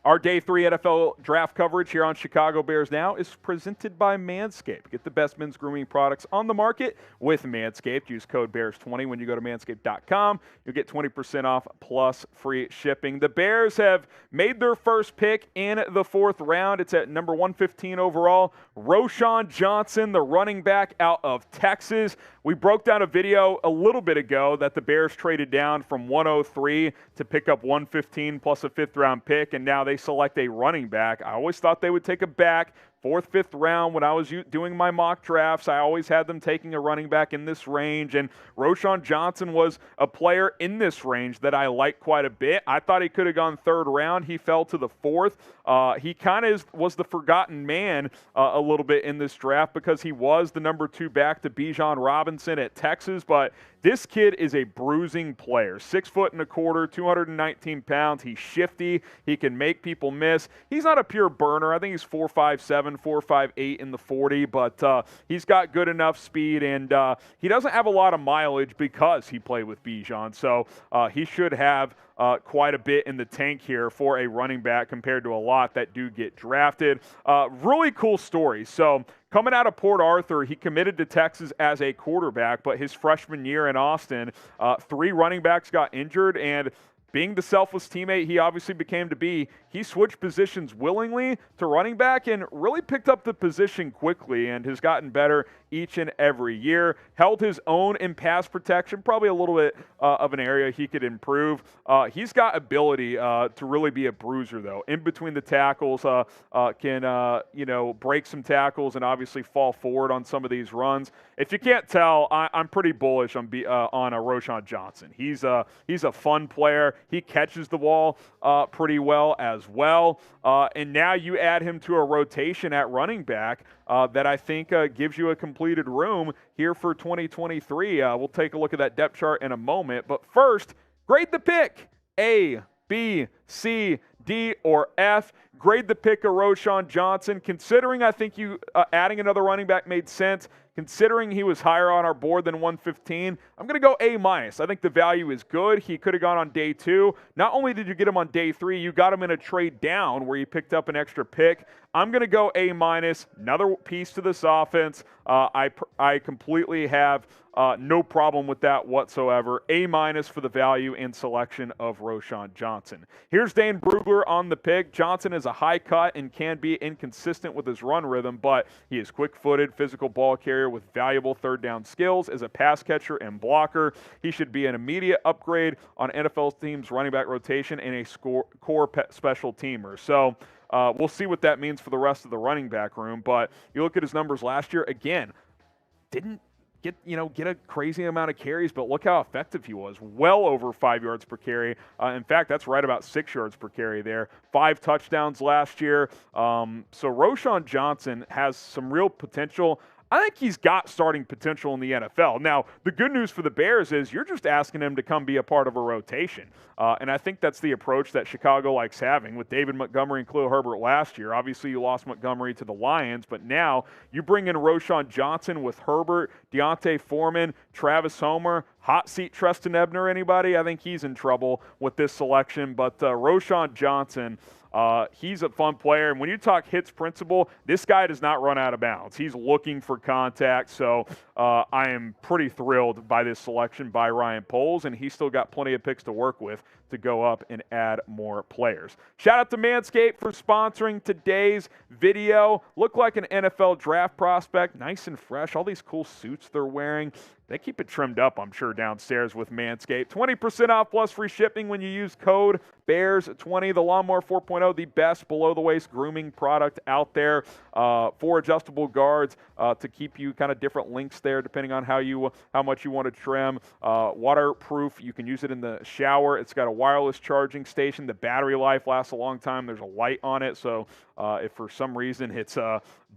Our Day 3 NFL draft coverage here on Chicago Bears Now is presented by Manscaped. Get the best men's grooming products on the market with Manscaped. Use code BEARS20 when you go to manscaped.com. You'll get 20% off plus free shipping. The Bears have made their first pick in the 4th round. It's at number 115 overall. Roschon Johnson, the running back out of Texas. We broke down a video a little bit ago that the Bears traded down from 103 to pick up 115 plus a 5th-round pick, and now they select a running back. I always thought they would take a back. 4th, 5th round, when I was doing my mock drafts, I always had them taking a running back in this range, and Roschon Johnson was a player in this range that I liked quite a bit. I thought he could have gone 3rd round. He fell to the 4th. He kind of was the forgotten man a little bit in this draft because he was the number 2 back to Bijan Robinson at Texas, but this kid is a bruising player. 6'125", 219 pounds. He's shifty. He can make people miss. He's not a pure burner. I think he's 4.57, 4.58 in the 40, but he's got good enough speed, and he doesn't have a lot of mileage because he played with Bijan, so he should have quite a bit in the tank here for a running back compared to a lot that do get drafted. Really cool story. So coming out of Port Arthur, he committed to Texas as a quarterback, but his freshman year in Austin, 3 running backs got injured, and being the selfless teammate he obviously became to be, he switched positions willingly to running back and really picked up the position quickly and has gotten better each and every year. Held his own in pass protection, probably a little bit of an area he could improve. He's got ability to really be a bruiser, though. In between the tackles, can break some tackles and obviously fall forward on some of these runs. If you can't tell, I'm pretty bullish on Roschon Johnson. He's a fun player. He catches the ball pretty well as well. And now you add him to a rotation at running back that I think gives you a completed room here for 2023. We'll take a look at that depth chart in a moment. But first, grade the pick. A, B, C, D, or F. Grade the pick of Roschon Johnson. Considering I think you adding another running back made sense, considering he was higher on our board than 115, I'm going to go A-. I think the value is good. He could have gone on day 2. Not only did you get him on day 3, you got him in a trade down where you picked up an extra pick. I'm going to go A-. Another piece to this offense. I completely have no problem with that whatsoever. A- for the value and selection of Roschon Johnson. Here's Dane Brugler on the pick. Johnson is a high cut and can be inconsistent with his run rhythm, but he is quick-footed, physical ball carrier with valuable 3rd down skills as a pass catcher and blocker. He should be an immediate upgrade on NFL teams' running back rotation and a core special teamer. So we'll see what that means for the rest of the running back room, but you look at his numbers last year, again, didn't get a crazy amount of carries, but look how effective he was. Well over 5 yards per carry. In fact, that's right about 6 yards per carry there. 5 touchdowns last year. So Roschon Johnson has some real potential. I think he's got starting potential in the NFL. Now, the good news for the Bears is you're just asking him to come be a part of a rotation. And I think that's the approach that Chicago likes having with David Montgomery and Khalil Herbert last year. Obviously, you lost Montgomery to the Lions, but now you bring in Roschon Johnson with Herbert, Deontay Foreman, Travis Homer, hot seat Treston Ebner, anybody? I think he's in trouble with this selection. But Roschon Johnson, he's a fun player. And when you talk hits principle, this guy does not run out of bounds. He's looking for contact. So I am pretty thrilled by this selection by Ryan Poles, and he's still got plenty of picks to work with to go up and add more players. Shout out to Manscaped for sponsoring today's video. Look like an NFL draft prospect, nice and fresh. All these cool suits they're wearing. They keep it trimmed up, I'm sure, downstairs with Manscaped. 20% off plus free shipping when you use code BEARS20. The Lawnmower 4.0, the best below-the-waist grooming product out there. 4 adjustable guards to keep you kind of different lengths there depending on how much you want to trim. Waterproof. You can use it in the shower. It's got a wireless charging station. The battery life lasts a long time. There's a light on it, so if for some reason it's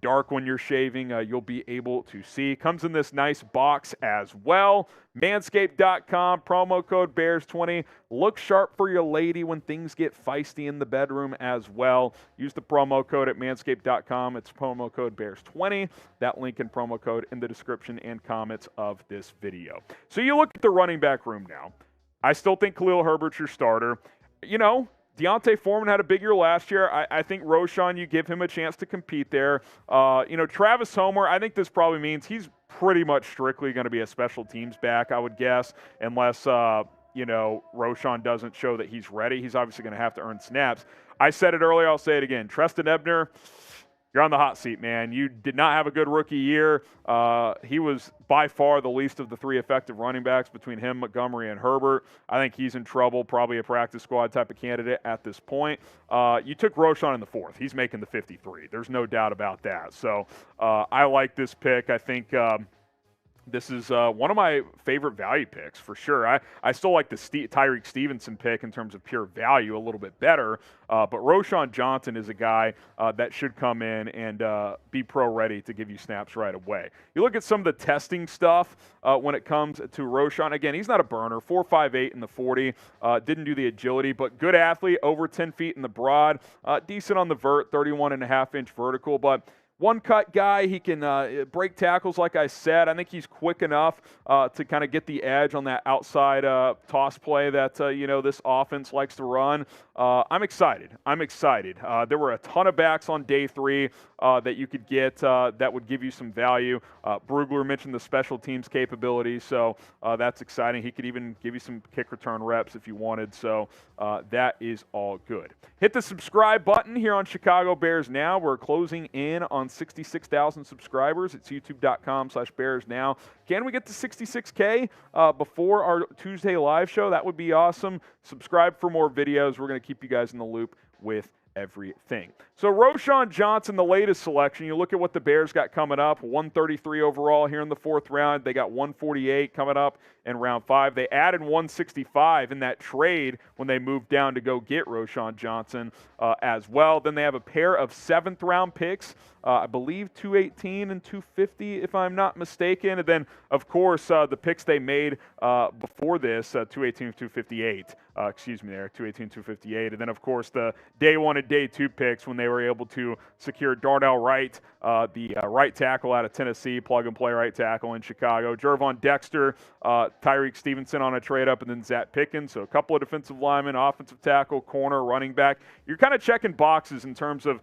dark when you're shaving, you'll be able to see. Comes in this nice box as well. Manscaped.com, promo code BEARS20. Look sharp for your lady when things get feisty in the bedroom as well. Use the promo code at manscaped.com. It's promo code BEARS20. That link and promo code in the description and comments of this video. So you look at the running back room now. I still think Khalil Herbert's your starter. Deontay Foreman had a big year last year. I think Roschon, you give him a chance to compete there. Travis Homer, I think this probably means he's pretty much strictly going to be a special teams back, I would guess, unless, Roschon doesn't show that he's ready. He's obviously going to have to earn snaps. I said it earlier, I'll say it again. Treston Ebner, you're on the hot seat, man. You did not have a good rookie year. He was by far the least of the three effective running backs between him, Montgomery, and Herbert. I think he's in trouble, probably a practice squad type of candidate at this point. You took Roschon in the 4th. He's making the 53. There's no doubt about that. So I like this pick. I think this is one of my favorite value picks for sure. I still like the Tyreek Stevenson pick in terms of pure value a little bit better, but Roschon Johnson is a guy that should come in and be pro-ready to give you snaps right away. You look at some of the testing stuff when it comes to Roschon. Again, he's not a burner, 4.58 in the 40, didn't do the agility, but good athlete, over 10 feet in the broad, decent on the vert, 31.5-inch vertical, but one-cut guy. He can break tackles, like I said. I think he's quick enough to kind of get the edge on that outside toss play that, this offense likes to run. I'm excited. There were a ton of backs on day 3 that you could get that would give you some value. Brugler mentioned the special teams capability, so that's exciting. He could even give you some kick return reps if you wanted, so that is all good. Hit the subscribe button here on Chicago Bears Now. We're closing in on 66,000 subscribers. It's youtube.com/Bears Now. Can we get to 66K before our Tuesday live show? That would be awesome. Subscribe for more videos. We're going to keep you guys in the loop with everything. So Roschon Johnson, the latest selection. You look at what the Bears got coming up, 133 overall here in the 4th round. They got 148 coming up in round 5. They added 165 in that trade when they moved down to go get Roschon Johnson as well. Then they have a pair of 7th round picks, I believe 218 and 250 if I'm not mistaken. And then, of course, the picks they made before this, 218 and 258. 218, 258. And then, of course, the day 1 and day 2 picks when they were able to secure Darnell Wright, the right tackle out of Tennessee, plug-and-play right tackle in Chicago. Jervon Dexter, Tyreek Stevenson on a trade-up, and then Zach Pickens. So a couple of defensive linemen, offensive tackle, corner, running back. You're kind of checking boxes in terms of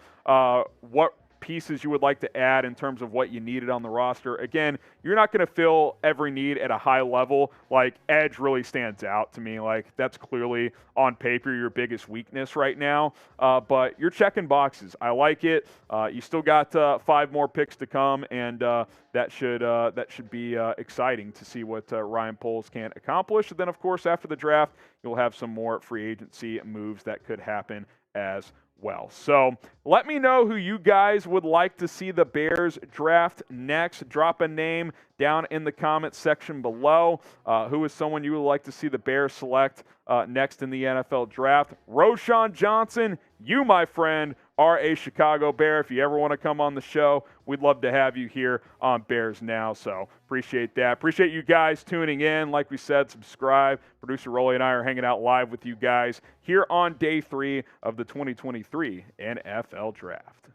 what pieces you would like to add in terms of what you needed on the roster. Again, you're not going to fill every need at a high level. Like, edge really stands out to me. Like, that's clearly on paper your biggest weakness right now. But you're checking boxes. I like it. You still got 5 more picks to come, and that should be exciting to see what Ryan Poles can accomplish. And then, of course, after the draft, you'll have some more free agency moves that could happen as well. So let me know who you guys would like to see the Bears draft next. Drop a name down in the comments section below. Who is someone you would like to see the Bears select next in the NFL draft? Roschon Johnson, you, my friend, are a Chicago Bear. If you ever want to come on the show, we'd love to have you here on Bears Now. So appreciate that. Appreciate you guys tuning in. Like we said, subscribe. Producer Rolly and I are hanging out live with you guys here on day 3 of the 2023 NFL Draft.